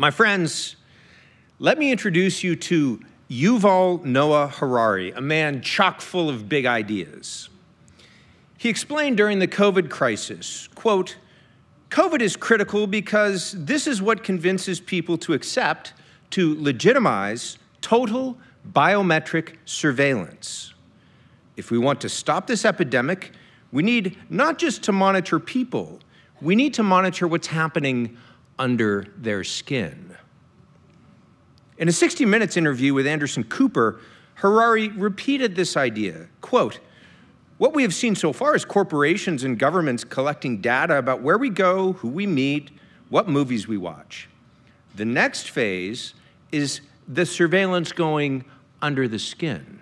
My friends, let me introduce you to Yuval Noah Harari, a man chock full of big ideas. He explained during the COVID crisis, quote, "COVID is critical because this is what convinces people to accept, to legitimize total biometric surveillance. If we want to stop this epidemic, we need not just to monitor people, we need to monitor what's happening under their skin." In a 60 Minutes interview with Anderson Cooper, Harari repeated this idea, quote, "What we have seen so far is corporations and governments collecting data about where we go, who we meet, what movies we watch. The next phase is the surveillance going under the skin."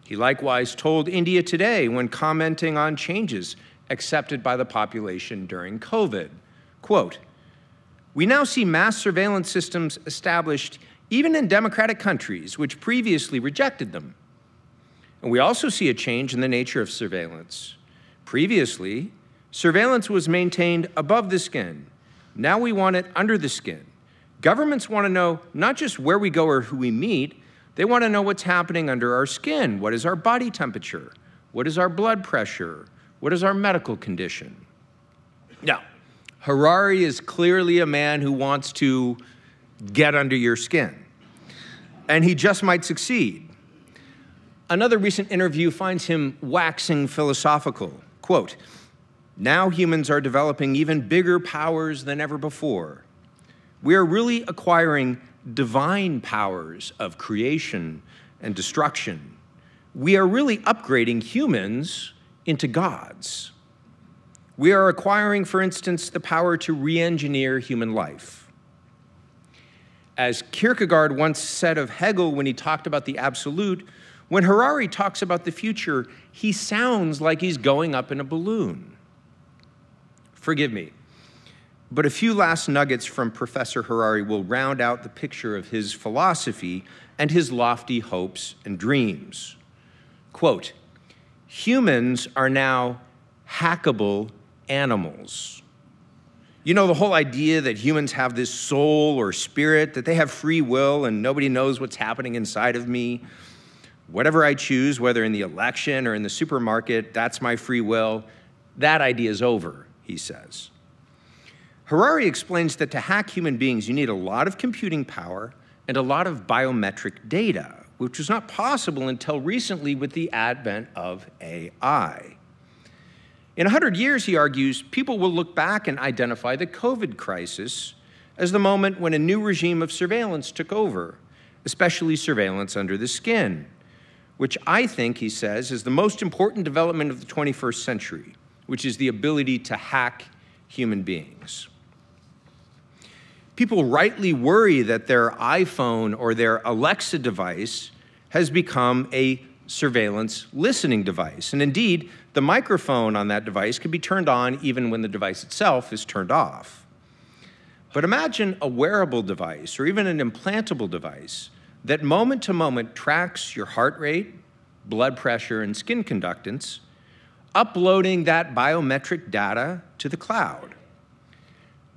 He likewise told India Today when commenting on changes accepted by the population during COVID, quote, "We now see mass surveillance systems established even in democratic countries which previously rejected them. And we also see a change in the nature of surveillance. Previously, surveillance was maintained above the skin. Now we want it under the skin. Governments want to know not just where we go or who we meet, they want to know what's happening under our skin. What is our body temperature? What is our blood pressure? What is our medical condition?" Now, Harari is clearly a man who wants to get under your skin, and he just might succeed. Another recent interview finds him waxing philosophical. Quote, "Now humans are developing even bigger powers than ever before. We are really acquiring divine powers of creation and destruction. We are really upgrading humans into gods. We are acquiring, for instance, the power to re-engineer human life. As Kierkegaard once said of Hegel when he talked about the absolute, when Harari talks about the future, he sounds like he's going up in a balloon." Forgive me, but a few last nuggets from Professor Harari will round out the picture of his philosophy and his lofty hopes and dreams. Quote, "Humans are now hackable animals. You know, the whole idea that humans have this soul or spirit, that they have free will and nobody knows what's happening inside of me. Whatever I choose, whether in the election or in the supermarket, that's my free will. That idea is over," he says. Harari explains that to hack human beings, you need a lot of computing power and a lot of biometric data, which was not possible until recently with the advent of AI. In 100 years, he argues, people will look back and identify the COVID crisis as the moment when a new regime of surveillance took over, especially surveillance under the skin, which I think, he says, is the most important development of the 21st century, which is the ability to hack human beings. People rightly worry that their iPhone or their Alexa device has become a surveillance listening device. And indeed, the microphone on that device can be turned on even when the device itself is turned off. But imagine a wearable device or even an implantable device that moment to moment tracks your heart rate, blood pressure, and skin conductance, uploading that biometric data to the cloud.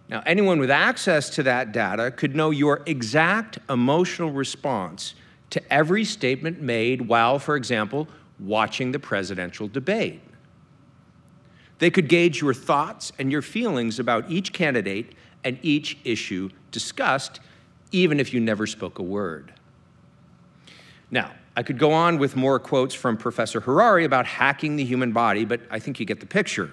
Now, anyone with access to that data could know your exact emotional response to every statement made while, for example, watching the presidential debate. They could gauge your thoughts and your feelings about each candidate and each issue discussed, even if you never spoke a word. Now, I could go on with more quotes from Professor Harari about hacking the human body, but I think you get the picture.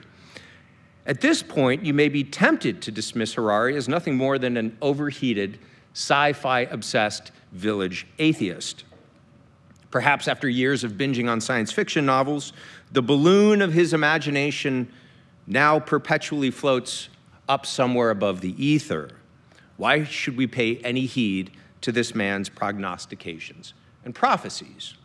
At this point, you may be tempted to dismiss Harari as nothing more than an overheated, sci-fi-obsessed village atheist. Perhaps after years of binging on science fiction novels, the balloon of his imagination now perpetually floats up somewhere above the ether. Why should we pay any heed to this man's prognostications and prophecies?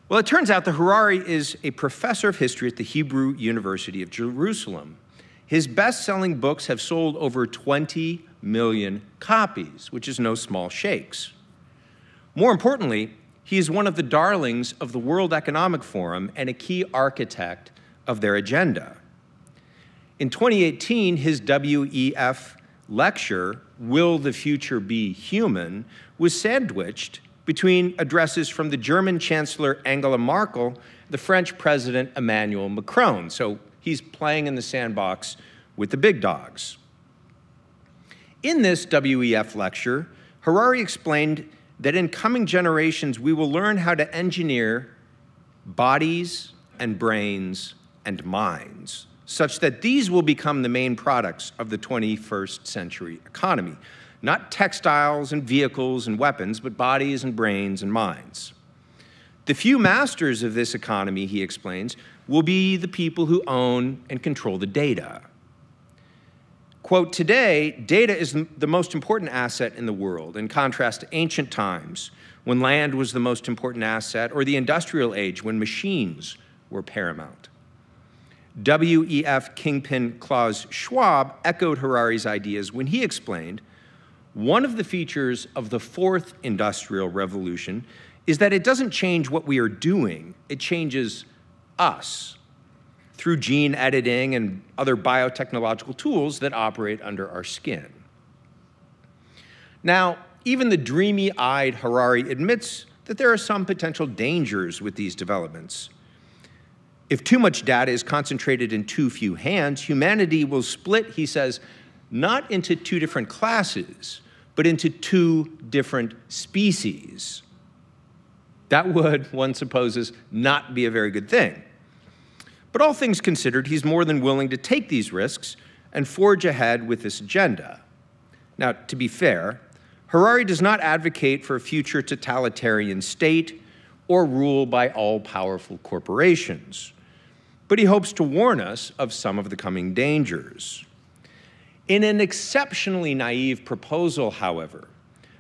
Well, it turns out that Harari is a professor of history at the Hebrew University of Jerusalem. His best-selling books have sold over 20 million copies, which is no small shakes. More importantly, he is one of the darlings of the World Economic Forum and a key architect of their agenda. In 2018, his WEF lecture, Will the Future Be Human?, was sandwiched between addresses from the German Chancellor Angela Merkel, the French President Emmanuel Macron. So he's playing in the sandbox with the big dogs. In this WEF lecture, Harari explained that in coming generations, we will learn how to engineer bodies and brains and minds, such that these will become the main products of the 21st century economy. Not textiles and vehicles and weapons, but bodies and brains and minds. The few masters of this economy, he explains, will be the people who own and control the data. Quote, today, data is the most important asset in the world, in contrast to ancient times, when land was the most important asset, or the industrial age, when machines were paramount. WEF kingpin Klaus Schwab echoed Harari's ideas when he explained, one of the features of the fourth industrial revolution is that it doesn't change what we are doing, it changes us through gene editing and other biotechnological tools that operate under our skin. Now, even the dreamy-eyed Harari admits that there are some potential dangers with these developments. If too much data is concentrated in too few hands, humanity will split, he says, not into two different classes, but into two different species. That would, one supposes, not be a very good thing. But all things considered, he's more than willing to take these risks and forge ahead with this agenda. Now, to be fair, Harari does not advocate for a future totalitarian state or rule by all-powerful corporations, but he hopes to warn us of some of the coming dangers. In an exceptionally naive proposal, however,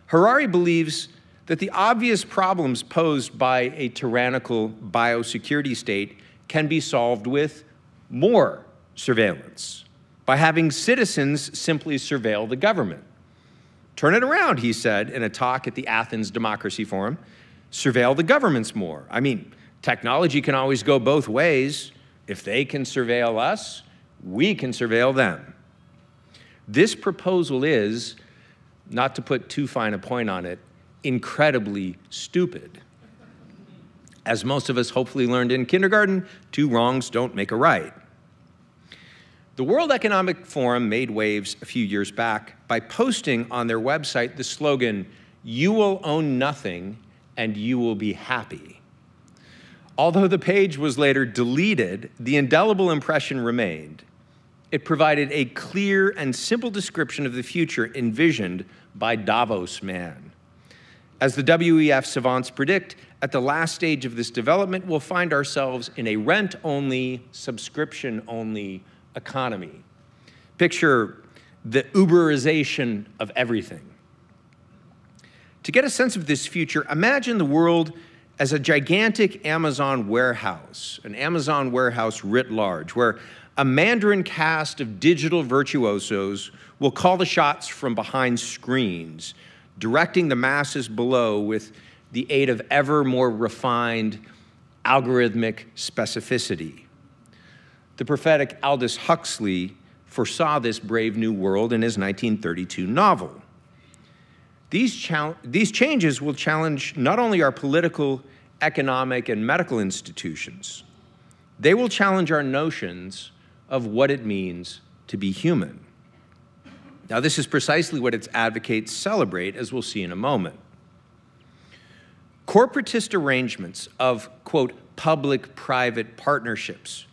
Harari believes that the obvious problems posed by a tyrannical biosecurity state can be solved with more surveillance, by having citizens simply surveil the government. Turn it around, he said in a talk at the Athens Democracy Forum. Surveil the governments more. I mean, technology can always go both ways. If they can surveil us, we can surveil them. This proposal is, not to put too fine a point on it, incredibly stupid. As most of us hopefully learned in kindergarten, two wrongs don't make a right. The World Economic Forum made waves a few years back by posting on their website the slogan, "You will own nothing and you will be happy." Although the page was later deleted, the indelible impression remained. It provided a clear and simple description of the future envisioned by Davos man. As the WEF savants predict, at the last stage of this development, we'll find ourselves in a rent-only, subscription-only economy. Picture the Uberization of everything. To get a sense of this future, imagine the world as a gigantic Amazon warehouse, an Amazon warehouse writ large, where a Mandarin cast of digital virtuosos will call the shots from behind screens, directing the masses below with the aid of ever more refined algorithmic specificity. The prophetic Aldous Huxley foresaw this brave new world in his 1932 novel. These changes will challenge not only our political, economic, and medical institutions, they will challenge our notions of what it means to be human. Now, this is precisely what its advocates celebrate, as we'll see in a moment. Corporatist arrangements of, quote, public-private partnerships,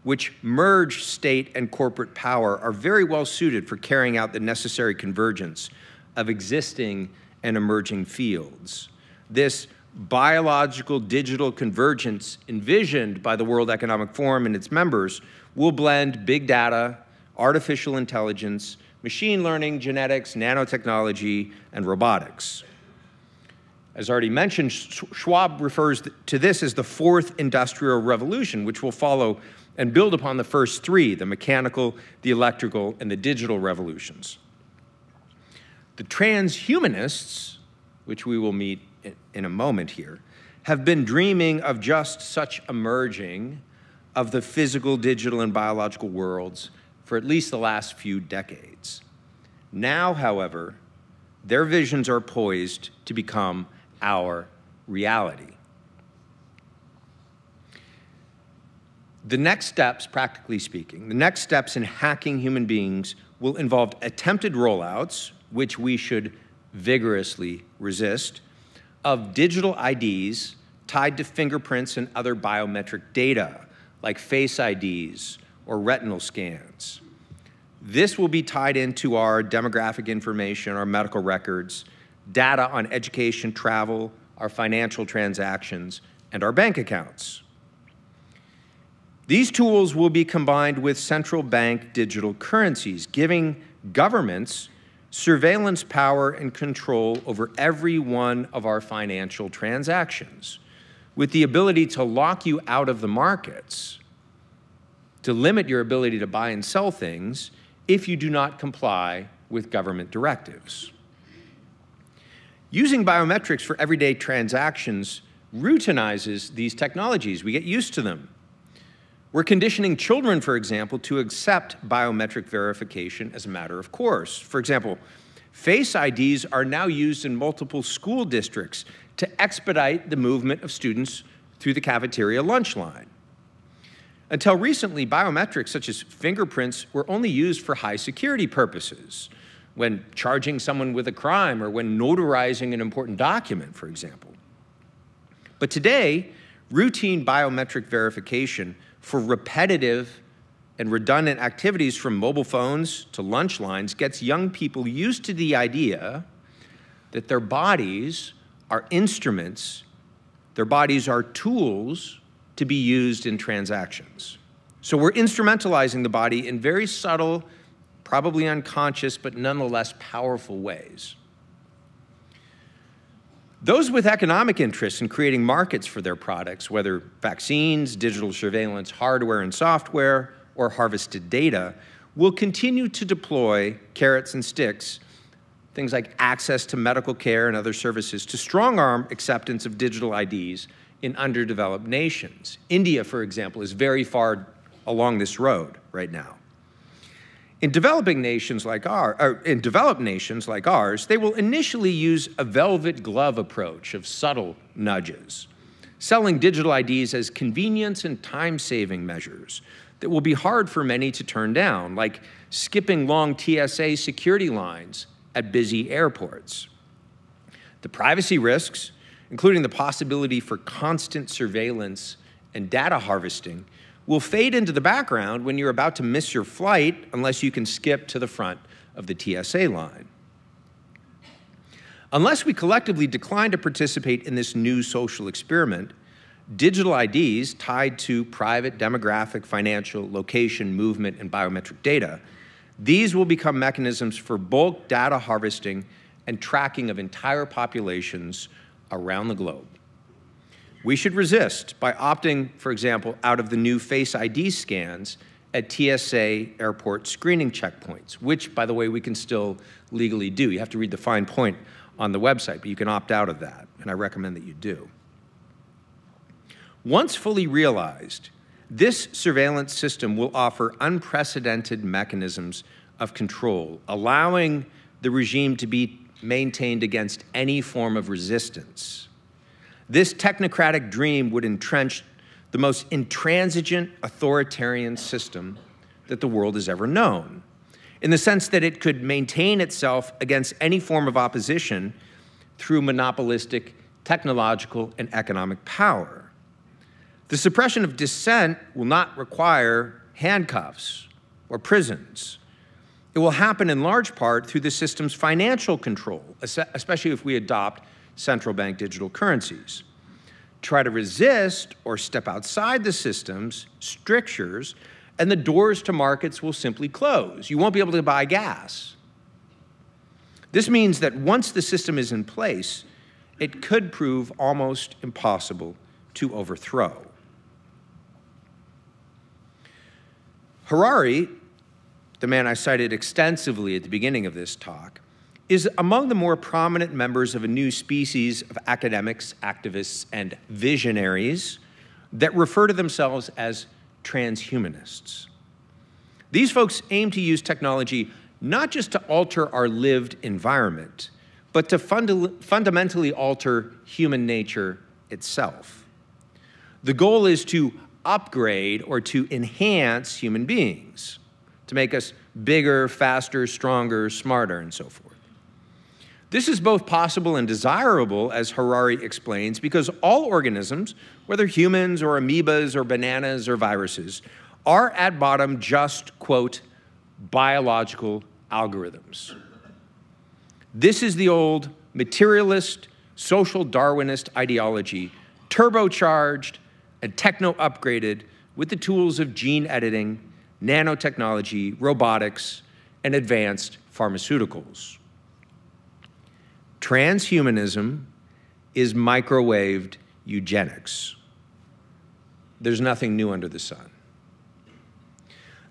which merge state and corporate power, are very well suited for carrying out the necessary convergence of existing and emerging fields. This biological digital convergence envisioned by the World Economic Forum and its members will blend big data, artificial intelligence, machine learning, genetics, nanotechnology, and robotics. As already mentioned, Schwab refers to this as the fourth industrial revolution, which will follow and build upon the first three, the mechanical, the electrical, and the digital revolutions. The transhumanists, which we will meet in a moment here, have been dreaming of just such a merging of the physical, digital, and biological worlds for at least the last few decades. Now, however, their visions are poised to become our reality. The next steps, practically speaking, the next steps in hacking human beings will involve attempted rollouts, which we should vigorously resist, of digital IDs tied to fingerprints and other biometric data, like face IDs or retinal scans. This will be tied into our demographic information, our medical records, data on education, travel, our financial transactions, and our bank accounts. These tools will be combined with central bank digital currencies, giving governments surveillance power and control over every one of our financial transactions, with the ability to lock you out of the markets, to limit your ability to buy and sell things if you do not comply with government directives. Using biometrics for everyday transactions routinizes these technologies. We get used to them. We're conditioning children, for example, to accept biometric verification as a matter of course. For example, face IDs are now used in multiple school districts to expedite the movement of students through the cafeteria lunch line. Until recently, biometrics such as fingerprints were only used for high security purposes, when charging someone with a crime or when notarizing an important document, for example. But today, routine biometric verification for repetitive and redundant activities from mobile phones to lunch lines gets young people used to the idea that their bodies are instruments, their bodies are tools to be used in transactions. So we're instrumentalizing the body in very subtle, probably unconscious, but nonetheless powerful ways. Those with economic interests in creating markets for their products, whether vaccines, digital surveillance, hardware and software, or harvested data, will continue to deploy carrots and sticks, things like access to medical care and other services, to strong-arm acceptance of digital IDs in underdeveloped nations. India, for example, is very far along this road right now. In developed nations like ours, they will initially use a velvet glove approach of subtle nudges, selling digital IDs as convenience and time-saving measures that will be hard for many to turn down, like skipping long TSA security lines at busy airports. The privacy risks, including the possibility for constant surveillance and data harvesting, will fade into the background when you're about to miss your flight unless you can skip to the front of the TSA line. Unless we collectively decline to participate in this new social experiment, digital IDs tied to private demographic, financial, location, movement, and biometric data, these will become mechanisms for bulk data harvesting and tracking of entire populations around the globe. We should resist by opting, for example, out of the new Face ID scans at TSA airport screening checkpoints, which, by the way, we can still legally do. You have to read the fine point on the website, but you can opt out of that, and I recommend that you do. Once fully realized, this surveillance system will offer unprecedented mechanisms of control, allowing the regime to be maintained against any form of resistance. This technocratic dream would entrench the most intransigent authoritarian system that the world has ever known, in the sense that it could maintain itself against any form of opposition through monopolistic technological and economic power. The suppression of dissent will not require handcuffs or prisons. It will happen in large part through the system's financial control, especially if we adopt central bank digital currencies. Try to resist or step outside the system's strictures, and the doors to markets will simply close. You won't be able to buy gas. This means that once the system is in place, it could prove almost impossible to overthrow. Kheriaty, the man I cited extensively at the beginning of this talk, is among the more prominent members of a new species of academics, activists, and visionaries that refer to themselves as transhumanists. These folks aim to use technology not just to alter our lived environment, but to fundamentally alter human nature itself. The goal is to upgrade or to enhance human beings, to make us bigger, faster, stronger, smarter, and so forth. This is both possible and desirable, as Harari explains, because all organisms, whether humans or amoebas or bananas or viruses, are at bottom just, quote, biological algorithms. This is the old materialist, social Darwinist ideology, turbocharged and techno-upgraded with the tools of gene editing, nanotechnology, robotics, and advanced pharmaceuticals. Transhumanism is microwaved eugenics. There's nothing new under the sun.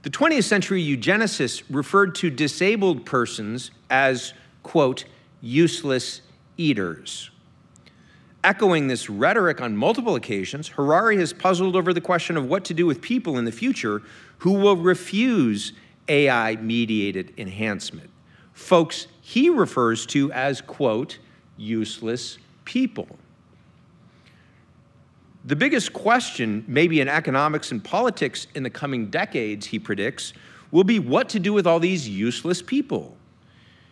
The 20th century eugenicists referred to disabled persons as, quote, useless eaters. Echoing this rhetoric on multiple occasions, Harari has puzzled over the question of what to do with people in the future who will refuse AI-mediated enhancement. Folks he refers to as, quote, useless people. The biggest question, maybe in economics and politics in the coming decades, he predicts, will be what to do with all these useless people.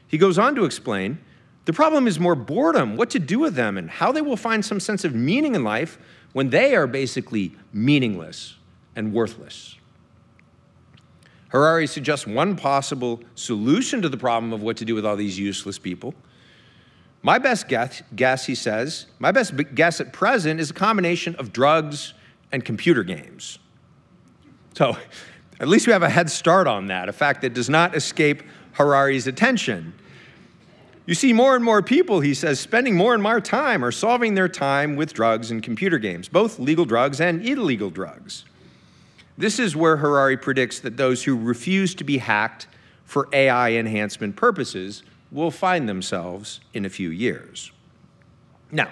He goes on to explain, the problem is more boredom, what to do with them, and how they will find some sense of meaning in life when they are basically meaningless and worthless. Harari suggests one possible solution to the problem of what to do with all these useless people. My best guess, he says, my best guess at present is a combination of drugs and computer games. So at least we have a head start on that, a fact that does not escape Harari's attention. You see more and more people, he says, spending more and more time or solving their time with drugs and computer games, both legal drugs and illegal drugs. This is where Harari predicts that those who refuse to be hacked for AI enhancement purposes will find themselves in a few years. Now,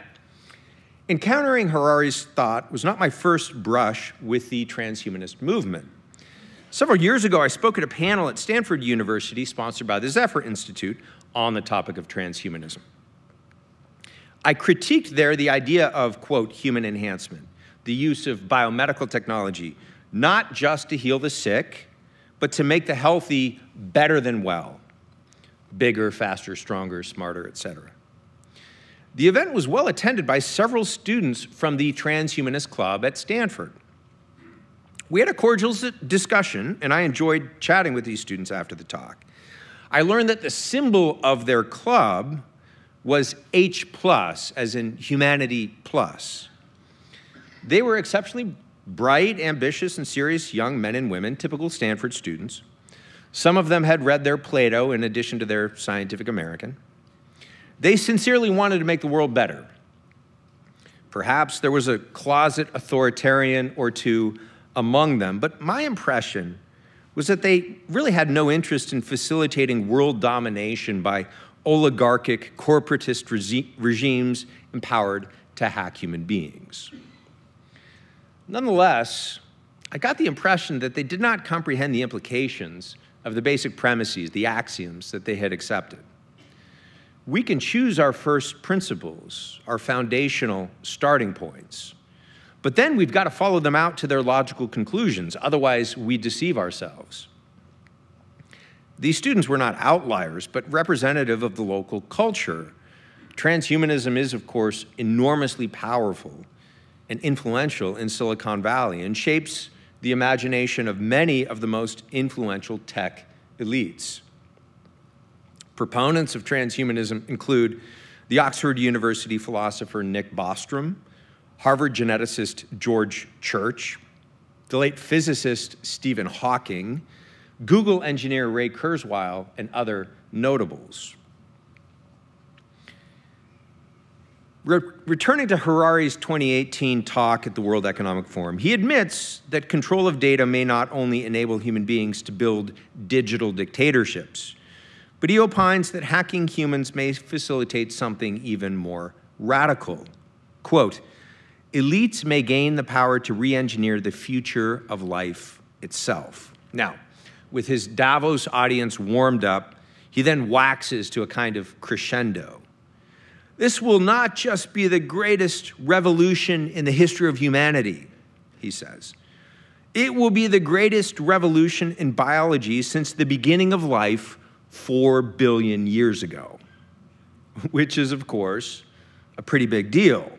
encountering Harari's thought was not my first brush with the transhumanist movement. Several years ago, I spoke at a panel at Stanford University, sponsored by the Zephyr Institute, on the topic of transhumanism. I critiqued there the idea of, quote, human enhancement, the use of biomedical technology, not just to heal the sick, but to make the healthy better than well, bigger, faster, stronger, smarter, etc. The event was well attended by several students from the Transhumanist Club at Stanford. We had a cordial discussion, and I enjoyed chatting with these students after the talk. I learned that the symbol of their club was H+, as in humanity plus. They were exceptionally bright, ambitious, and serious young men and women, typical Stanford students. Some of them had read their Plato in addition to their Scientific American. They sincerely wanted to make the world better. Perhaps there was a closet authoritarian or two among them, but my impression was that they really had no interest in facilitating world domination by oligarchic, corporatist regimes empowered to hack human beings. Nonetheless, I got the impression that they did not comprehend the implications of the basic premises, the axioms that they had accepted. We can choose our first principles, our foundational starting points, but then we've got to follow them out to their logical conclusions, otherwise we deceive ourselves. These students were not outliers, but representative of the local culture. Transhumanism is, of course, enormously powerful and influential in Silicon Valley and shapes the imagination of many of the most influential tech elites. Proponents of transhumanism include the Oxford University philosopher Nick Bostrom, Harvard geneticist George Church, the late physicist Stephen Hawking, Google engineer Ray Kurzweil, and other notables. Returning to Harari's 2018 talk at the World Economic Forum, he admits that control of data may not only enable human beings to build digital dictatorships, but he opines that hacking humans may facilitate something even more radical. Quote, elites may gain the power to re-engineer the future of life itself. Now, with his Davos audience warmed up, He then waxes to a kind of crescendo. This will not just be the greatest revolution in the history of humanity, he says. It will be the greatest revolution in biology since the beginning of life 4 billion years ago, which is, of course, a pretty big deal.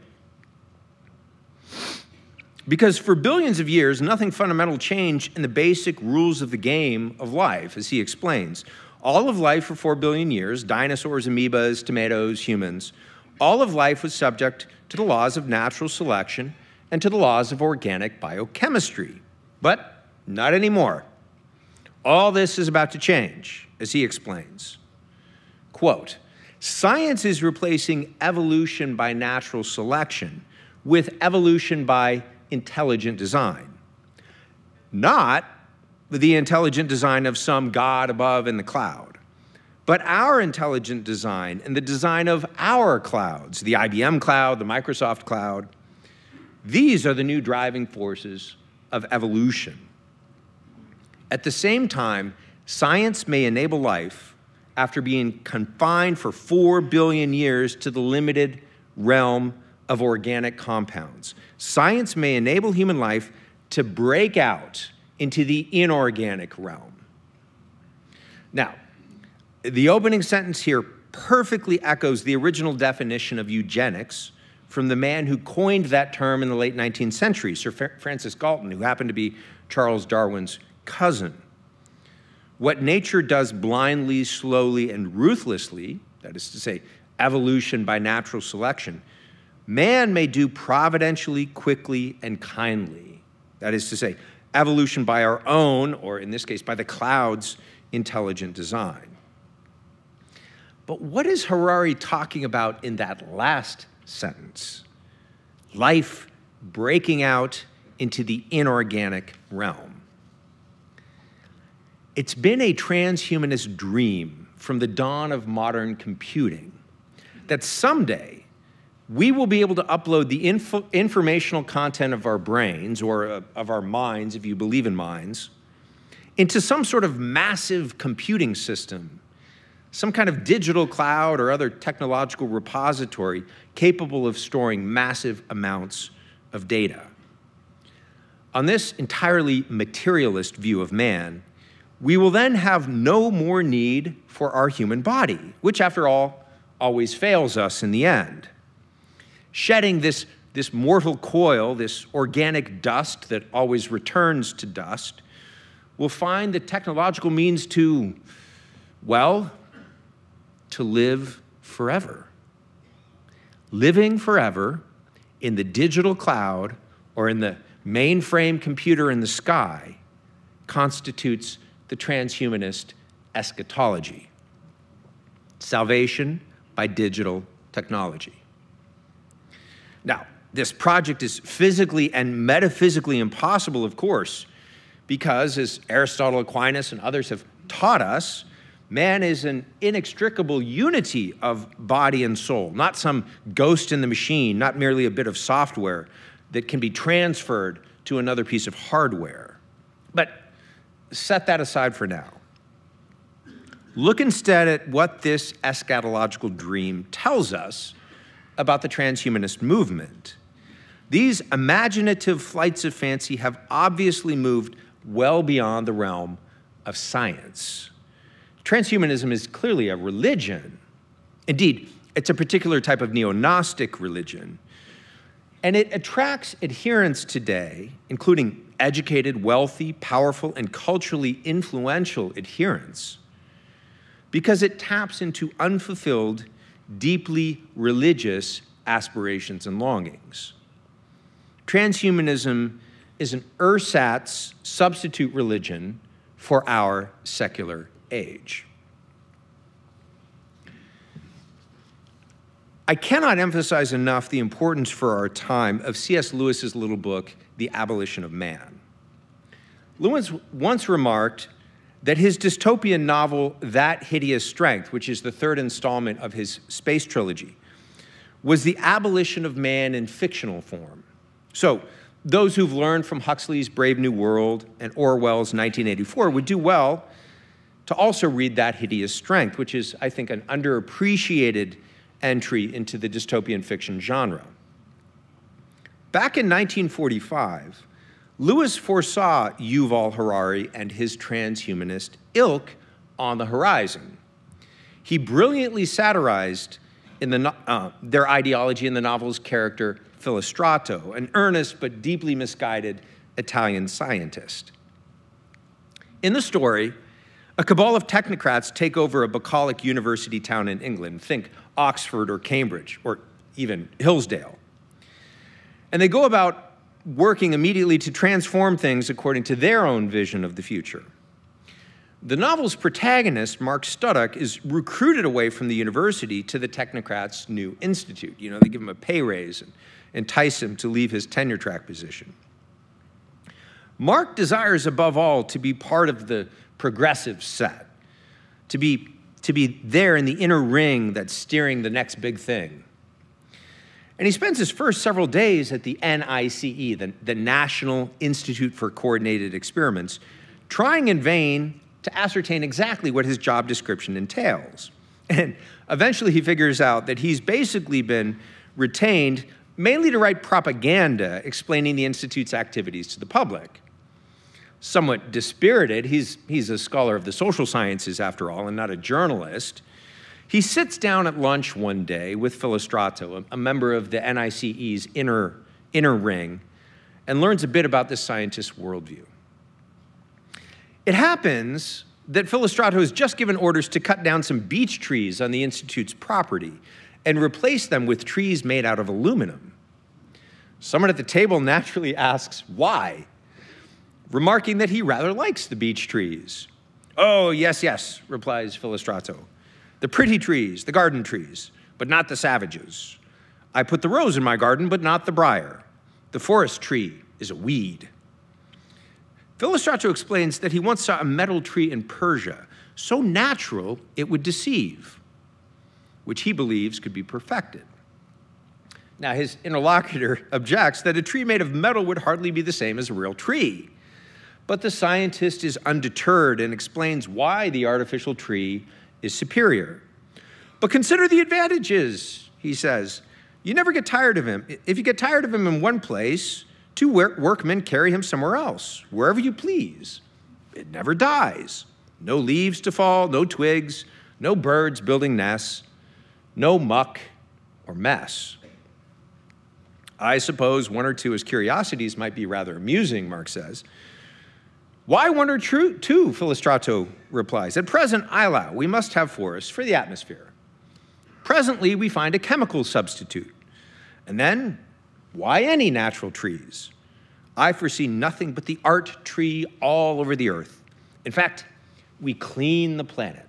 Because for billions of years, nothing fundamental changed in the basic rules of the game of life, as he explains. All of life for 4 billion years, dinosaurs, amoebas, tomatoes, humans, all of life was subject to the laws of natural selection and to the laws of organic biochemistry. But not anymore. All this is about to change, as he explains. Quote, science is replacing evolution by natural selection with evolution by intelligent design. Not the intelligent design of some God above in the cloud, but our intelligent design and the design of our clouds, the IBM cloud, the Microsoft cloud. These are the new driving forces of evolution. At the same time, science may enable life after being confined for 4 billion years to the limited realm of organic compounds. Science may enable human life to break out into the inorganic realm. Now, the opening sentence here perfectly echoes the original definition of eugenics from the man who coined that term in the late 19th century, Sir Francis Galton, who happened to be Charles Darwin's cousin. What nature does blindly, slowly, and ruthlessly, that is to say, evolution by natural selection, man may do providentially, quickly, and kindly. That is to say, evolution by our own, or in this case, by the cloud's intelligent design. But what is Harari talking about in that last sentence? Life breaking out into the inorganic realm. It's been a transhumanist dream from the dawn of modern computing that someday we will be able to upload the informational content of our brains, or of our minds, if you believe in minds, into some sort of massive computing system, some kind of digital cloud or other technological repository capable of storing massive amounts of data. On this entirely materialist view of man, we will then have no more need for our human body, which, after all, always fails us in the end. Shedding this mortal coil, this organic dust that always returns to dust, will find the technological means to, well, to live forever. Living forever in the digital cloud or in the mainframe computer in the sky constitutes the transhumanist eschatology. Salvation by digital technology. Now, this project is physically and metaphysically impossible, of course, because, as Aristotle, Aquinas, and others have taught us, man is an inextricable unity of body and soul, not some ghost in the machine, not merely a bit of software that can be transferred to another piece of hardware. But set that aside for now. Look instead at what this eschatological dream tells us about the transhumanist movement. These imaginative flights of fancy have obviously moved well beyond the realm of science. Transhumanism is clearly a religion. Indeed, it's a particular type of neo-Gnostic religion. And it attracts adherents today, including educated, wealthy, powerful, and culturally influential adherents, because it taps into unfulfilled, deeply religious aspirations and longings. Transhumanism is an ersatz substitute religion for our secular age. I cannot emphasize enough the importance for our time of C.S. Lewis's little book, The Abolition of Man. Lewis once remarked that his dystopian novel, That Hideous Strength, which is the third installment of his space trilogy, was the abolition of man in fictional form. So those who've learned from Huxley's Brave New World and Orwell's 1984 would do well to also read That Hideous Strength, which is, I think, an underappreciated entry into the dystopian fiction genre. Back in 1945, Lewis foresaw Yuval Harari and his transhumanist ilk on the horizon. He brilliantly satirized their ideology in the novel's character Philostrato, an earnest but deeply misguided Italian scientist. In the story, a cabal of technocrats take over a bucolic university town in England, think Oxford or Cambridge or even Hillsdale. And they go about working immediately to transform things according to their own vision of the future. The novel's protagonist, Mark Studdock, is recruited away from the university to the technocrats' new institute. You know, they give him a pay raise and entice him to leave his tenure track position. Mark desires above all to be part of the progressive set, to be there in the inner ring that's steering the next big thing. And he spends his first several days at the NICE, the National Institute for Coordinated Experiments, trying in vain to ascertain exactly what his job description entails. And eventually he figures out that he's basically been retained mainly to write propaganda explaining the Institute's activities to the public. Somewhat dispirited, he's a scholar of the social sciences after all and not a journalist. He sits down at lunch one day with Philostrato, a member of the NICE's inner ring, and learns a bit about this scientist's worldview. It happens that Philostrato has just given orders to cut down some beech trees on the Institute's property and replace them with trees made out of aluminum. Someone at the table naturally asks why, remarking that he rather likes the beech trees. "Oh, yes," replies Philostrato. "The pretty trees, the garden trees, but not the savages. I put the rose in my garden, but not the briar. The forest tree is a weed." Philostrato explains that he once saw a metal tree in Persia, so natural it would deceive, which he believes could be perfected. Now, his interlocutor objects that a tree made of metal would hardly be the same as a real tree. But the scientist is undeterred and explains why the artificial tree is superior. "But consider the advantages," he says. "You never get tired of him. If you get tired of him in one place, two workmen carry him somewhere else, wherever you please. It never dies. No leaves to fall, no twigs, no birds building nests, no muck or mess." I suppose one or two as curiosities might be rather amusing, Mark says. "Why one or two?" Philostrato replies. "At present, I allow we must have forests for the atmosphere. Presently, we find a chemical substitute. And then, why any natural trees? I foresee nothing but the art tree all over the earth. In fact, we clean the planet."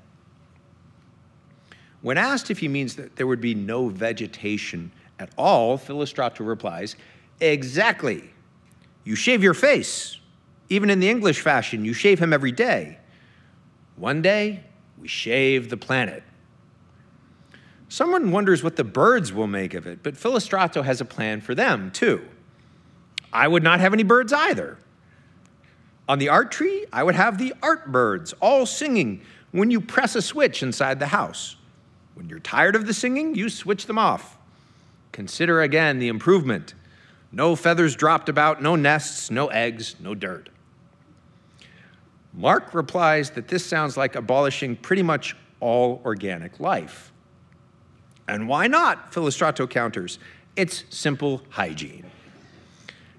When asked if he means that there would be no vegetation at all, Philostrato replies, "Exactly. You shave your face. Even in the English fashion, you shave him every day. One day, we shave the planet." Someone wonders what the birds will make of it, but Philostrato has a plan for them, too. "I would not have any birds either. On the art tree, I would have the art birds, all singing when you press a switch inside the house. When you're tired of the singing, you switch them off. Consider again the improvement. No feathers dropped about, no nests, no eggs, no dirt." Mark replies that this sounds like abolishing pretty much all organic life. "And why not?" Philostrato counters. "It's simple hygiene."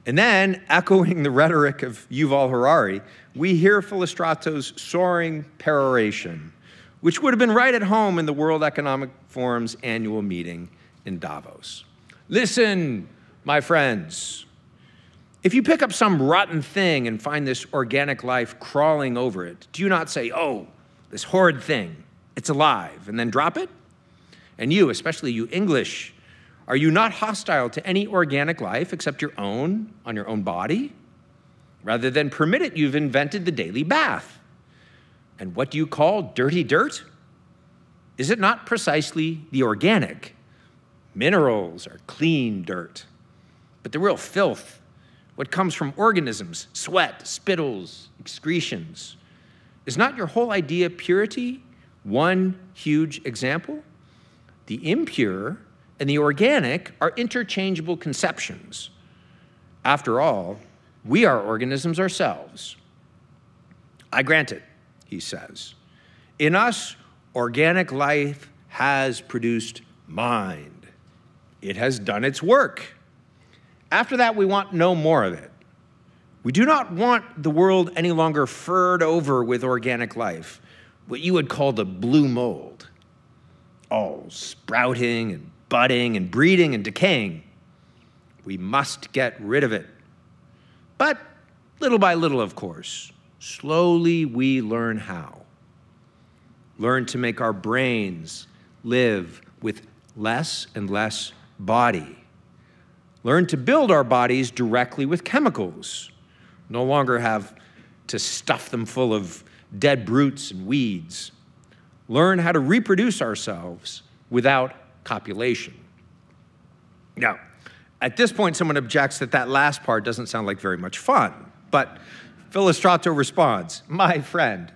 And then, echoing the rhetoric of Yuval Harari, we hear Philostrato's soaring peroration, which would have been right at home in the World Economic Forum's annual meeting in Davos. "Listen, my friends. If you pick up some rotten thing and find this organic life crawling over it, do you not say, 'Oh, this horrid thing, it's alive,' and then drop it? And you, especially you English, are you not hostile to any organic life except your own, on your own body? Rather than permit it, you've invented the daily bath. And what do you call dirty dirt? Is it not precisely the organic? Minerals are clean dirt. But the real filth, what comes from organisms, sweat, spittles, excretions, Is not your whole idea purity one huge example? The impure and the organic are interchangeable conceptions. After all, we are organisms ourselves. I grant it, he says. In us, organic life has produced mind. It has done its work. After that, we want no more of it. We do not want the world any longer furred over with organic life, what you would call the blue mold, all sprouting and budding and breeding and decaying. We must get rid of it. But little by little, of course, slowly we learn how. Learn to make our brains live with less and less body. Learn to build our bodies directly with chemicals. No longer have to stuff them full of dead brutes and weeds. Learn how to reproduce ourselves without copulation. Now, at this point, someone objects that that last part doesn't sound like very much fun. But Philostrato responds, my friend,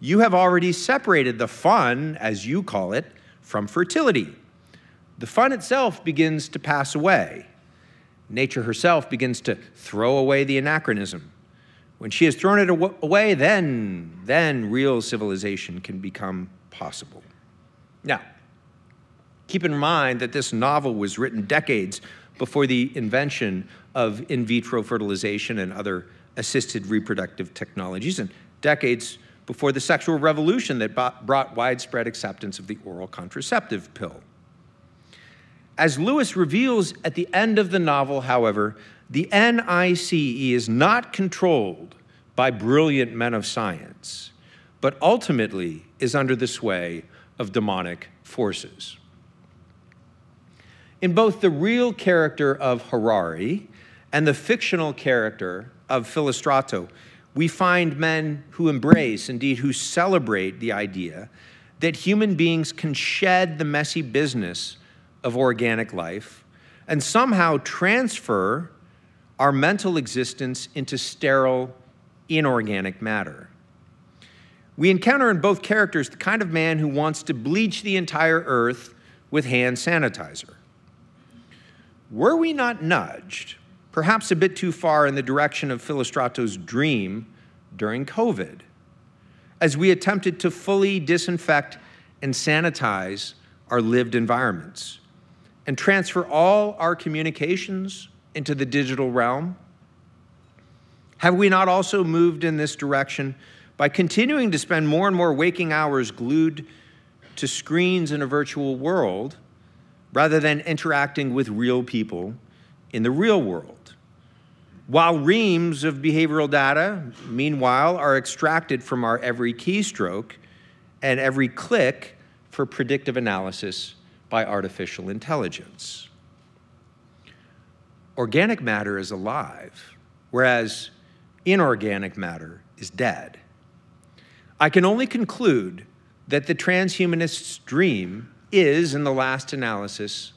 you have already separated the fun, as you call it, from fertility. The fun itself begins to pass away. Nature herself begins to throw away the anachronism. When she has thrown it away, then real civilization can become possible. Now, keep in mind that this novel was written decades before the invention of in vitro fertilization and other assisted reproductive technologies, and decades before the sexual revolution that brought widespread acceptance of the oral contraceptive pill. As Lewis reveals at the end of the novel, however, the NICE is not controlled by brilliant men of science, but ultimately is under the sway of demonic forces. In both the real character of Harari and the fictional character of Philostrato, we find men who embrace, indeed who celebrate the idea that human beings can shed the messy business of organic life and somehow transfer our mental existence into sterile, inorganic matter. We encounter in both characters the kind of man who wants to bleach the entire earth with hand sanitizer. Were we not nudged, perhaps a bit too far in the direction of Philostrato's dream during COVID, as we attempted to fully disinfect and sanitize our lived environments and transfer all our communications into the digital realm? Have we not also moved in this direction by continuing to spend more and more waking hours glued to screens in a virtual world rather than interacting with real people in the real world? While reams of behavioral data, meanwhile, are extracted from our every keystroke and every click for predictive analysis by artificial intelligence. Organic matter is alive, whereas inorganic matter is dead. I can only conclude that the transhumanist's dream is, in the last analysis,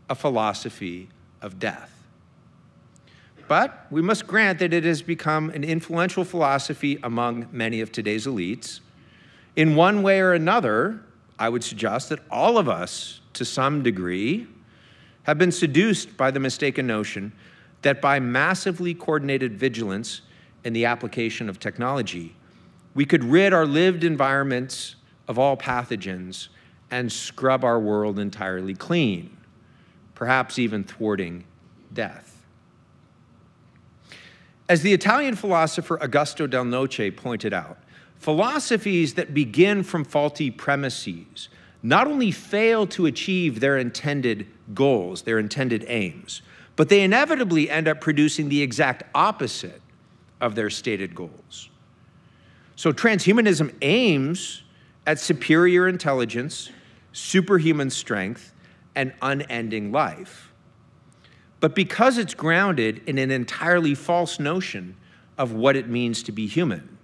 a philosophy of death. But we must grant that it has become an influential philosophy among many of today's elites. In one way or another, I would suggest that all of us, to some degree, have been seduced by the mistaken notion that by massively coordinated vigilance in the application of technology, we could rid our lived environments of all pathogens and scrub our world entirely clean, perhaps even thwarting death. As the Italian philosopher Augusto Del Noce pointed out, philosophies that begin from faulty premises not only fail to achieve their intended goals, their intended aims, but they inevitably end up producing the exact opposite of their stated goals. So transhumanism aims at superior intelligence, superhuman strength, and unending life. But because it's grounded in an entirely false notion of what it means to be human,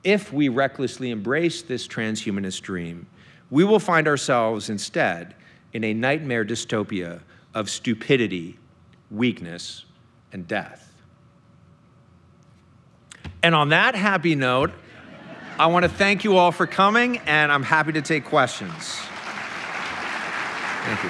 if we recklessly embrace this transhumanist dream, we will find ourselves instead in a nightmare dystopia of stupidity, weakness, and death. And on that happy note, I want to thank you all for coming, and I'm happy to take questions. Thank you.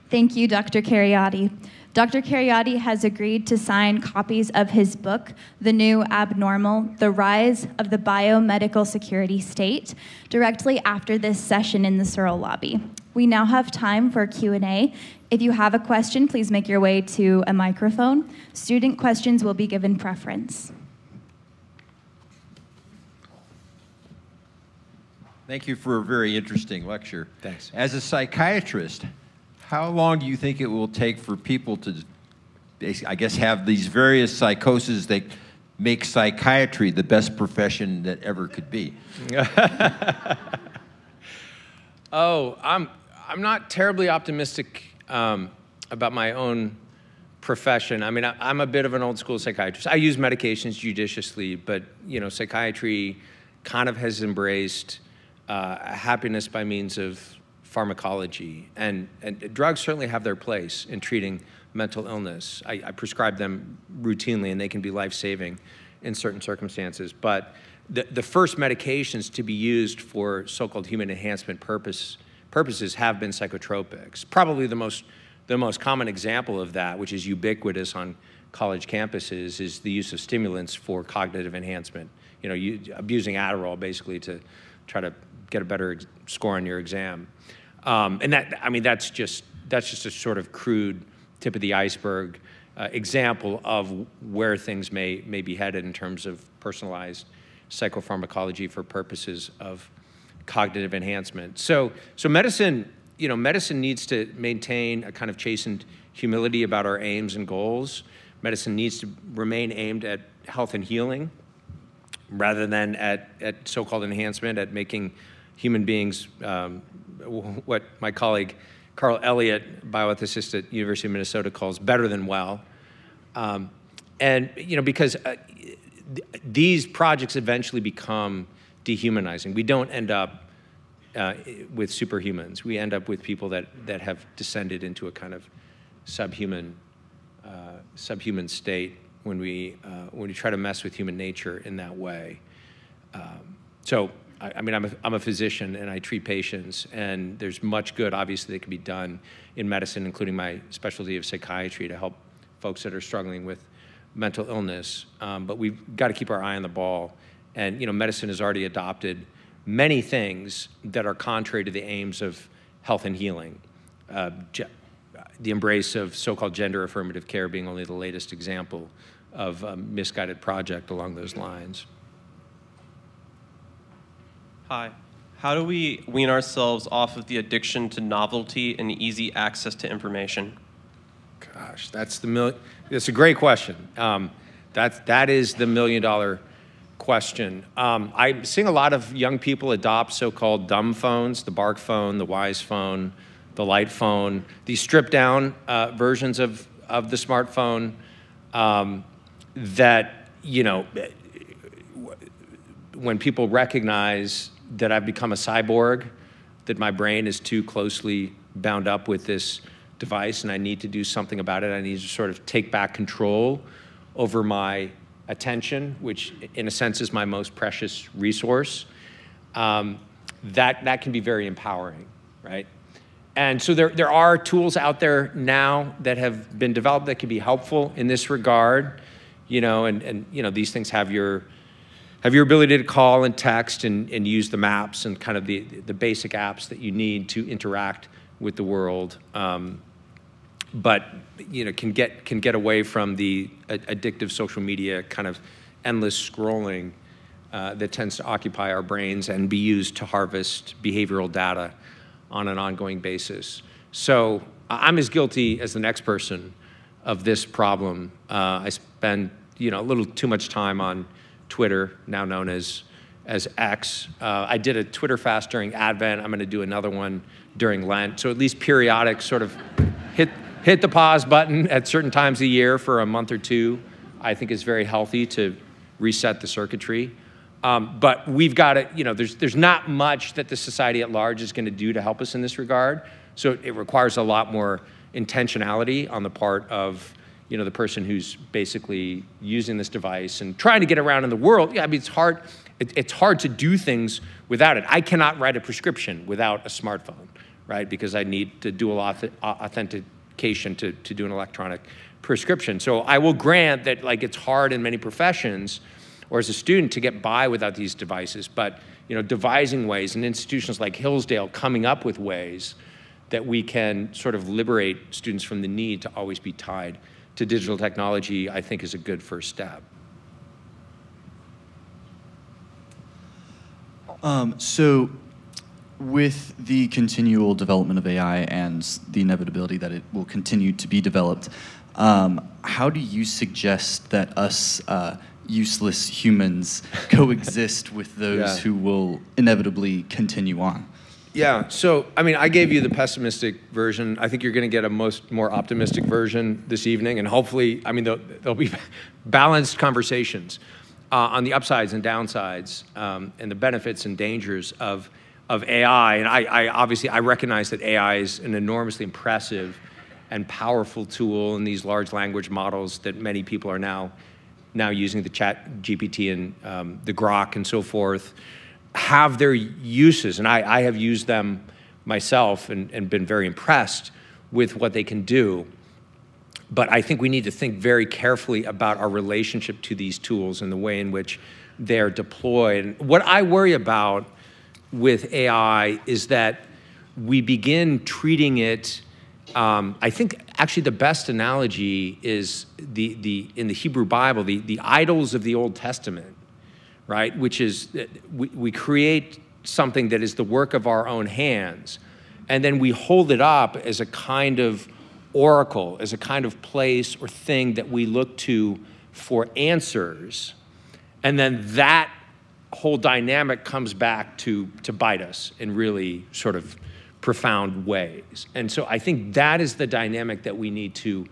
Thank you, Dr. Kheriaty. Dr. Kheriaty has agreed to sign copies of his book, The New Abnormal: The Rise of the Biomedical Security State, directly after this session in the Searle lobby. We now have time for Q&A. If you have a question, please make your way to a microphone. Student questions will be given preference. Thank you for a very interesting lecture. Thanks. As a psychiatrist, how long do you think it will take for people to, I guess, have these various psychoses that make psychiatry the best profession that ever could be? Oh, I'm not terribly optimistic about my own profession. I mean, I'm a bit of an old school psychiatrist. I use medications judiciously, but psychiatry kind of has embraced happiness by means of pharmacology, and drugs certainly have their place in treating mental illness. I prescribe them routinely, and they can be life-saving in certain circumstances. But the first medications to be used for so-called human enhancement purposes have been psychotropics. Probably the most common example of that, which is ubiquitous on college campuses, is the use of stimulants for cognitive enhancement. Abusing Adderall basically to try to get a better score on your exam. And that's just a sort of crude tip of the iceberg example of where things may be headed in terms of personalized psychopharmacology for purposes of cognitive enhancement. So medicine needs to maintain a kind of chastened humility about our aims and goals. Medicine needs to remain aimed at health and healing rather than at so-called enhancement, at making human beings what my colleague Carl Elliott, bioethicist at University of Minnesota, calls better than well. Because these projects eventually become dehumanizing. We don't end up with superhumans. We end up with people that have descended into a kind of subhuman state when we try to mess with human nature in that way. I'm a physician and I treat patients, and there's much good, obviously, that can be done in medicine, including my specialty of psychiatry, to help folks that are struggling with mental illness. But we've got to keep our eye on the ball. And medicine has already adopted many things that are contrary to the aims of health and healing. The embrace of so-called gender affirmative care being only the latest example of a misguided project along those lines. Hi. How do we wean ourselves off of the addiction to novelty and easy access to information? Gosh, that's a great question. That is the million-dollar question. I'm seeing a lot of young people adopt so-called dumb phones, the Bark phone, the Wise phone, the Light phone, these stripped-down versions of the smartphone that, when people recognize that I've become a cyborg, that my brain is too closely bound up with this device and I need to do something about it. I need to sort of take back control over my attention, which in a sense is my most precious resource. That can be very empowering, right? And so there are tools out there now that have been developed that can be helpful in this regard, and these things have your ability to call and text and use the maps and kind of the basic apps that you need to interact with the world. But can get away from the addictive social media kind of endless scrolling that tends to occupy our brains and be used to harvest behavioral data on an ongoing basis. So I'm as guilty as the next person of this problem. I spend a little too much time on Twitter, now known as X. I did a Twitter fast during Advent. I'm going to do another one during Lent. So at least periodic sort of hit the pause button at certain times of the year for a month or two, I think is very healthy to reset the circuitry. But we've got to, there's not much that the society at large is going to do to help us in this regard. So it requires a lot more intentionality on the part of the person who's basically using this device and trying to get around in the world. Yeah, I mean, it's hard. It's hard to do things without it. I cannot write a prescription without a smartphone, right? Because I need to do authentication to do an electronic prescription. So I will grant that it's hard in many professions or as a student to get by without these devices, but devising ways, and institutions like Hillsdale coming up with ways that we can sort of liberate students from the need to always be tied to digital technology, I think is a good first step. So with the continual development of AI and the inevitability that it will continue to be developed, how do you suggest that us useless humans coexist with those who will inevitably continue on? Yeah, so, I mean, I gave you the pessimistic version. I think you're going to get a more optimistic version this evening, and hopefully, I mean, there'll be balanced conversations on the upsides and downsides and the benefits and dangers of AI. And I obviously, I recognize that AI is an enormously impressive and powerful tool in these large language models that many people are now using, the Chat GPT and the Grok and so forth, have their uses, and I have used them myself and been very impressed with what they can do. But I think we need to think very carefully about our relationship to these tools and the way in which they're deployed. And what I worry about with AI is that we begin treating it, I think actually the best analogy is in the Hebrew Bible, the idols of the Old Testament, right? Which is we create something that is the work of our own hands, and then we hold it up as a kind of oracle, as a kind of place or thing that we look to for answers, and then that whole dynamic comes back to bite us in really sort of profound ways. And so I think that is the dynamic that we need to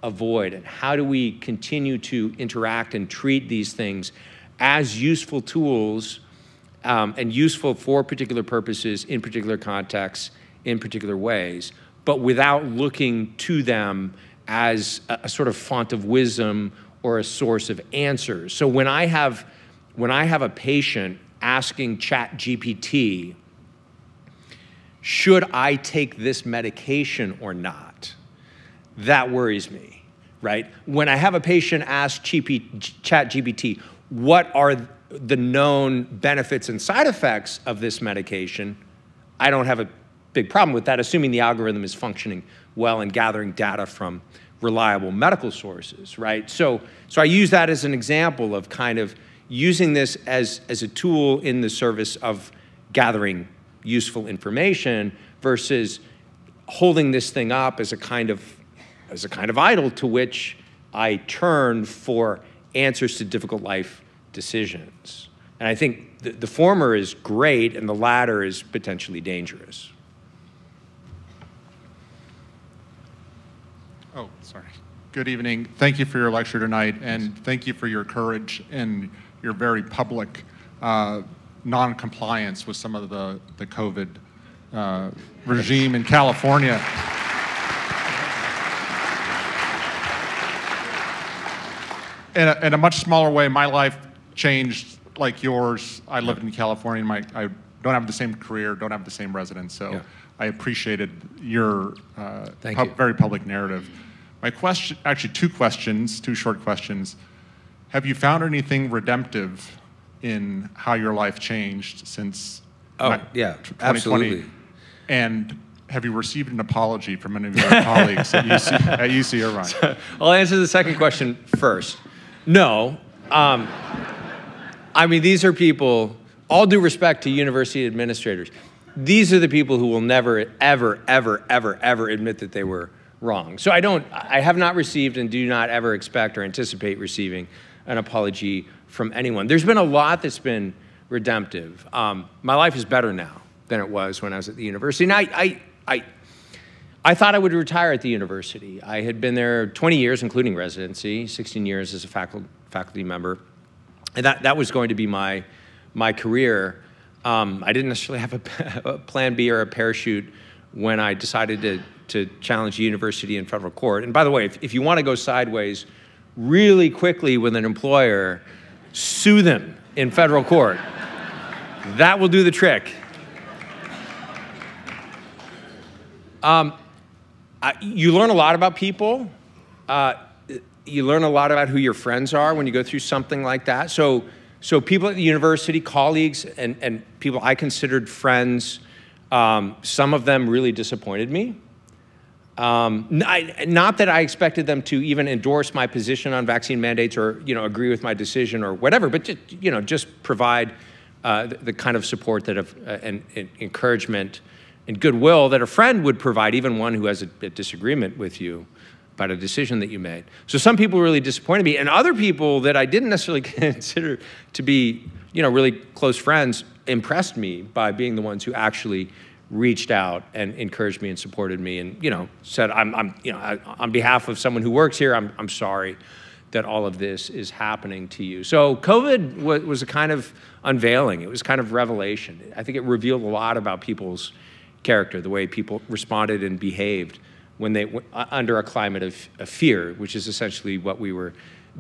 avoid. And how do we continue to interact and treat these things as useful tools and useful for particular purposes, in particular contexts, in particular ways, but without looking to them as a sort of font of wisdom or a source of answers. So when I have a patient asking Chat GPT, should I take this medication or not? That worries me, right? When I have a patient ask Chat GPT, what are the known benefits and side effects of this medication, I don't have a big problem with that, assuming the algorithm is functioning well and gathering data from reliable medical sources, right? So I use that as an example of kind of using this as a tool in the service of gathering useful information versus holding this thing up as a kind of idol to which I turn for answers to difficult life decisions. And I think the former is great and the latter is potentially dangerous. Oh, sorry. Good evening. Thank you for your lecture tonight, and thank you for your courage and your very public non-compliance with some of the COVID regime in California. In a much smaller way, my life changed like yours. I lived in California, and I don't have the same career, don't have the same residence, so yeah. I appreciated your very public narrative. My question, actually two short questions. Have you found anything redemptive in how your life changed since 2020? Absolutely. And have you received an apology from any of your colleagues at UC Irvine? So, I'll answer the second question first. No. I mean, these are people, all due respect to university administrators, these are the people who will never, ever, ever, ever, ever admit that they were wrong. So I have not received and do not ever expect or anticipate receiving an apology from anyone. There's been a lot that's been redemptive. My life is better now than it was when I was at the university. And I thought I would retire at the university. I had been there 20 years, including residency, 16 years as a faculty member. And that was going to be my career. I didn't necessarily have a plan B or a parachute when I decided to challenge the university in federal court. And by the way, if you want to go sideways really quickly with an employer, sue them in federal court. That will do the trick. You learn a lot about people. You learn a lot about who your friends are when you go through something like that. So people at the university, colleagues, and people I considered friends, some of them really disappointed me. Not that I expected them to even endorse my position on vaccine mandates or agree with my decision or whatever, but just provide the kind of support that and encouragement and goodwill that a friend would provide, even one who has a disagreement with you about a decision that you made. So some people really disappointed me, and other people that I didn't necessarily consider to be really close friends impressed me by being the ones who actually reached out and encouraged me and supported me and said, on behalf of someone who works here, I'm sorry that all of this is happening to you. So COVID was a kind of unveiling. It was kind of revelation. I think it revealed a lot about people's character, the way people responded and behaved when they under a climate of fear, which is essentially what we were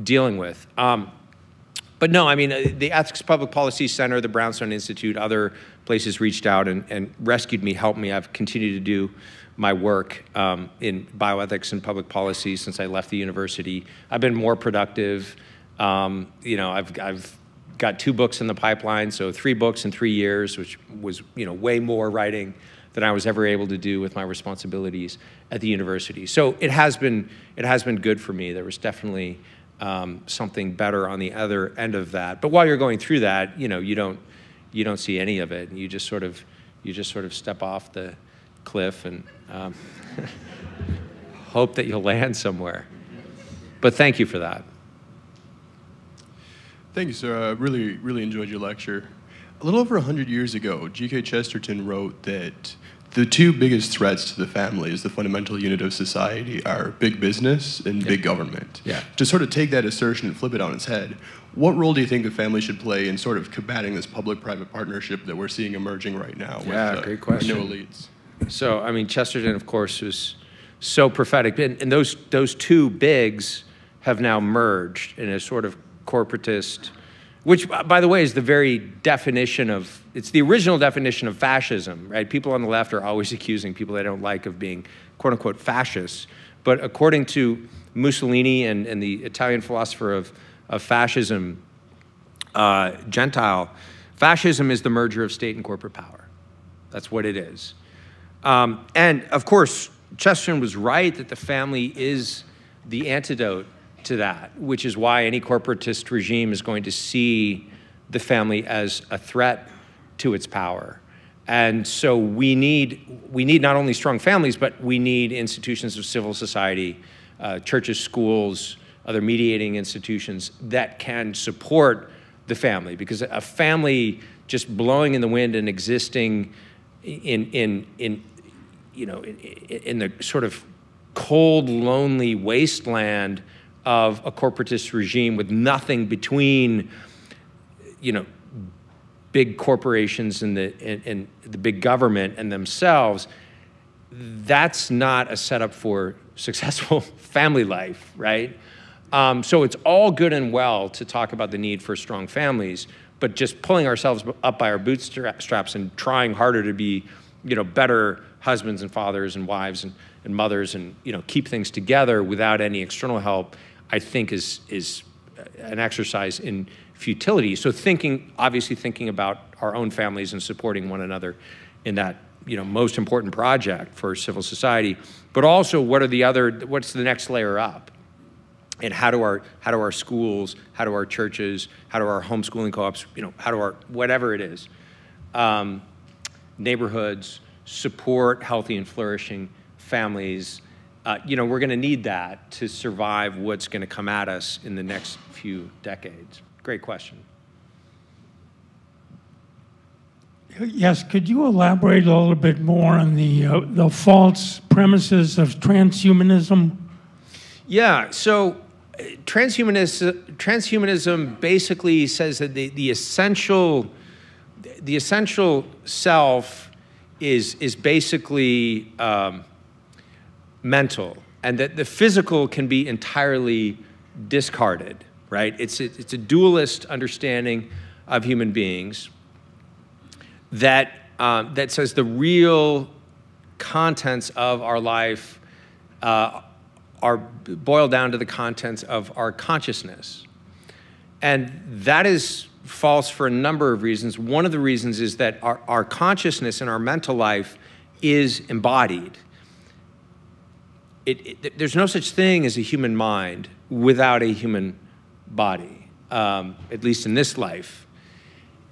dealing with. But no, I mean, the Ethics Public Policy Center, the Brownstone Institute, other places reached out and rescued me, helped me. I've continued to do my work in bioethics and public policy since I left the university. I've been more productive. I've got 2 books in the pipeline, so 3 books in 3 years, which was way more writing than I was ever able to do with my responsibilities at the university. So it has been good for me. There was definitely something better on the other end of that. But while you're going through that, you don't see any of it. You just sort of step off the cliff and hope that you'll land somewhere. But thank you for that. Thank you, sir. I really, really enjoyed your lecture. A little over 100 years ago, G.K. Chesterton wrote that the 2 biggest threats to the family as the fundamental unit of society are big business and big government. Yeah. To sort of take that assertion and flip it on its head, what role do you think the family should play in sort of combating this public-private partnership that we're seeing emerging right now with great question. new elites? So, I mean, Chesterton, of course, was so prophetic. And those 2 bigs have now merged in a sort of corporatist, which, by the way, is the very definition of, it's the original definition of fascism, right? People on the left are always accusing people they don't like of being, quote unquote, fascists. But according to Mussolini and the Italian philosopher of fascism, Gentile, fascism is the merger of state and corporate power. That's what it is. And of course, Chesterton was right that the family is the antidote to that, which is why any corporatist regime is going to see the family as a threat to its power. And so we need not only strong families, but we need institutions of civil society, churches, schools, other mediating institutions that can support the family, because a family just blowing in the wind and existing in the sort of cold, lonely wasteland of a corporatist regime with nothing between, big corporations and the big government and themselves, that's not a setup for successful family life, right? So it's all good and well to talk about the need for strong families, but just pulling ourselves up by our bootstraps and trying harder to be, better husbands and fathers and wives and mothers and, keep things together without any external help, I think is an exercise in futility. So obviously thinking about our own families and supporting one another in that, most important project for civil society, but also what's the next layer up? And how do our schools, how do our churches, how do our homeschooling co-ops, how do our, whatever it is, neighborhoods support healthy and flourishing families. We're going to need that to survive what's going to come at us in the next few decades. Great question. Yes, could you elaborate a little bit more on the false premises of transhumanism? Yeah, so transhumanism basically says that the essential self is basically mental, and that the physical can be entirely discarded, right? It's a dualist understanding of human beings that, that says the real contents of our life are boiled down to the contents of our consciousness. And that is false for a number of reasons. One of the reasons is that our consciousness and our mental life is embodied. There's no such thing as a human mind without a human body, at least in this life.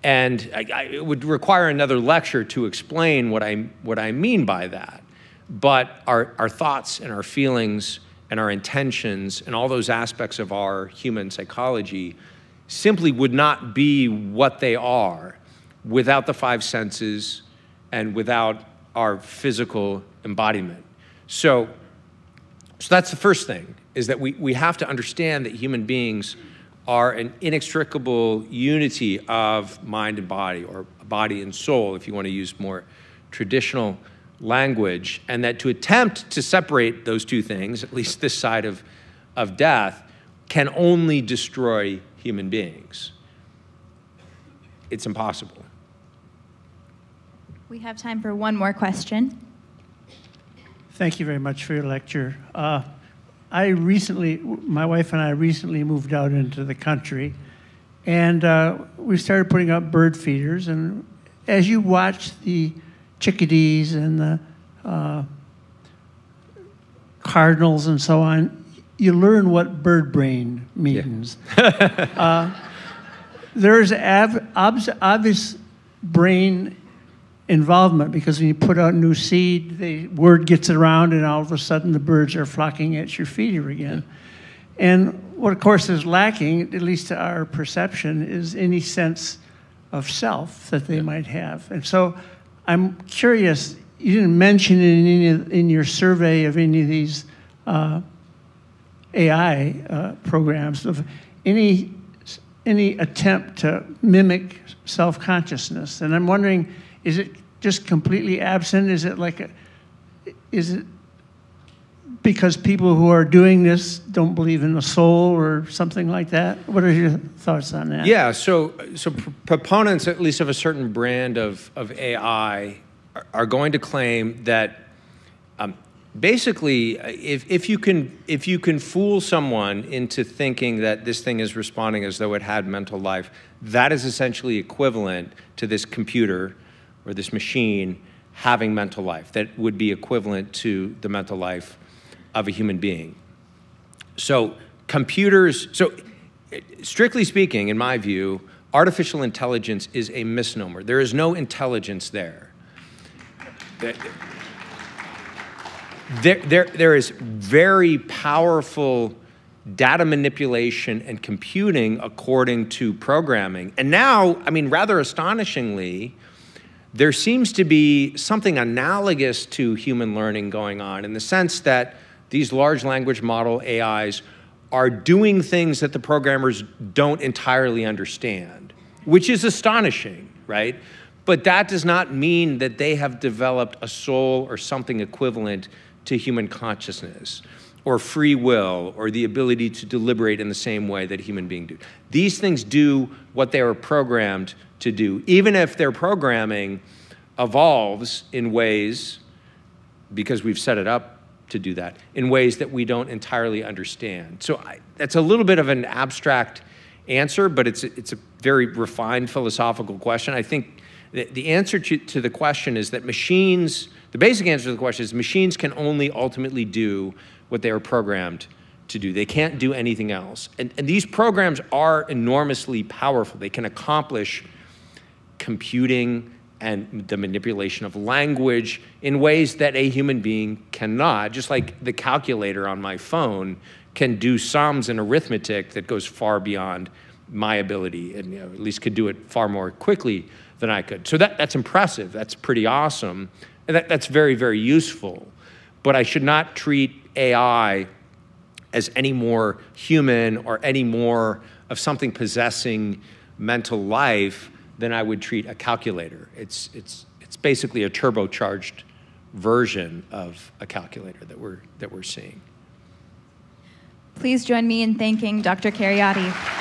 And it would require another lecture to explain what I mean by that. But our thoughts and our feelings and our intentions and all those aspects of our human psychology simply would not be what they are without the five senses and without our physical embodiment. So that's the first thing, is that we have to understand that human beings are an inextricable unity of mind and body, or body and soul, if you want to use more traditional language, and that to attempt to separate those two things, at least this side of death, can only destroy human beings. It's impossible. We have time for one more question. Thank you very much for your lecture. My wife and I recently moved out into the country, and we started putting up bird feeders. And as you watch the chickadees and the cardinals and so on, you learn what bird brain means. Yeah. There's obvious brain involvement, because when you put out new seed, the word gets around, and all of a sudden the birds are flocking at your feeder again. And what, of course, is lacking, at least to our perception, is any sense of self that they might have. And so I'm curious, you didn't mention in your survey of any of these AI programs of any attempt to mimic self-consciousness. And I'm wondering, is it just completely absent? Is it because people who are doing this don't believe in the soul or something like that? What are your thoughts on that? Yeah, so proponents, at least of a certain brand of AI, are going to claim that basically, if you can fool someone into thinking that this thing is responding as though it had mental life, that is essentially equivalent to this computer or this machine having mental life. That would be equivalent to the mental life of a human being. So strictly speaking, in my view, artificial intelligence is a misnomer. There is no intelligence there. There is very powerful data manipulation and computing according to programming. And now, I mean, rather astonishingly, there seems to be something analogous to human learning going on, in the sense that these large language model AIs are doing things that the programmers don't entirely understand, which is astonishing, right? But that does not mean that they have developed a soul or something equivalent to human consciousness, or free will, or the ability to deliberate in the same way that human beings do. These things do what they are programmed to do, even if their programming evolves in ways, because we've set it up to do that, in ways that we don't entirely understand. So that's a little bit of an abstract answer, but it's a very refined philosophical question. I think the answer to the question is that the basic answer to the question is machines can only ultimately do what they are programmed to do. They can't do anything else. And these programs are enormously powerful. They can accomplish computing and the manipulation of language in ways that a human being cannot. Just like the calculator on my phone can do sums and arithmetic that goes far beyond my ability, and at least could do it far more quickly than I could. So that's impressive. That's pretty awesome. And that's very, very useful. But I should not treat AI as any more human or any more of something possessing mental life than I would treat a calculator. It's basically a turbocharged version of a calculator that we're seeing. Please join me in thanking Dr. Kheriaty.